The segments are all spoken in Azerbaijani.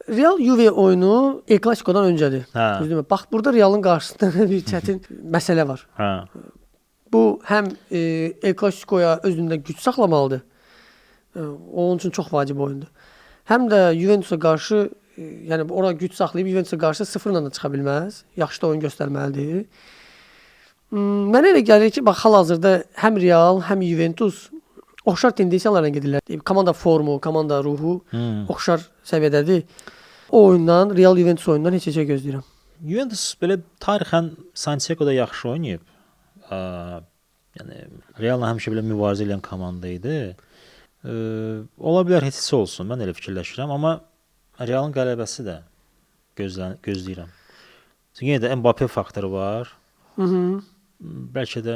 Real Juve oyunu El Clasico'dan öncədir. Hə. Düzdürmü? Bax burada Realın qarşısında bir çətin məsələ var. Hə. Bu həm El Clasico'ya özündə güc saxlamalıdır. Onun üçün çox vacib oyundur. Həm də Juventus'a qarşı yəni ora güc saxlayıb Juventus'a qarşı 0-la da çıxa bilməz. Yaxşı da oyun göstərməlidir. Mənə elə gəlir ki, bax hal-hazırda həm Real, həm Juventus oxşar tendensiyalarla gedirlər. Komanda formu, komanda ruhu oxşar səviyyədədir. O oyundan, Real Juventus oyundan heç şey gözləyirəm. Juventus belə tarixən Santiago'da yaxşı oynayıb. Yəni Real'la həmişə belə mübarizə edən komanda idi. Ola bilər heç olsun, mən elə fikirləşirəm, amma Real'ın qələbəsi də gözləyirəm. Çünki yenə də Mbappe faktoru var. Bəlkə də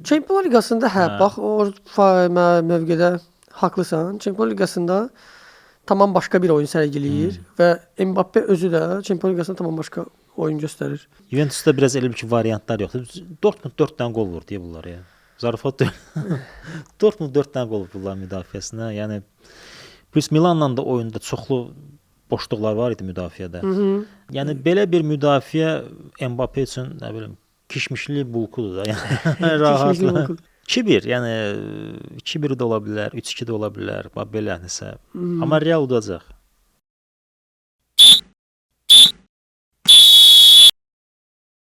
Çempionlar Liqasında bax o mövqedə haqlısan. Çempionlar Liqasında tamam başqa bir oyun sərgiləyir və Mbappe özü də Çempionlar Liqasında tamam başqa oyun göstərir. Juventusda biraz elə bir ki variantlar yoxdur. Dortmund 4 dənə gol vurdu bunlar ya. Zarafat deyil. Dortmund 4 dənə gol vurdular müdafiəsinə. Yəni plus Milanla da oyunda çoxlu boşluqlar var idi müdafiədə. Yəni belə bir müdafiə Mbappe üçün nə bilim kişmişli bulkudur da. Yəni rahat. 2-1, yəni 2-1 də ola bilər, 3-2 də ola bilər. Bax belə nəsə. Amma Real udacaq.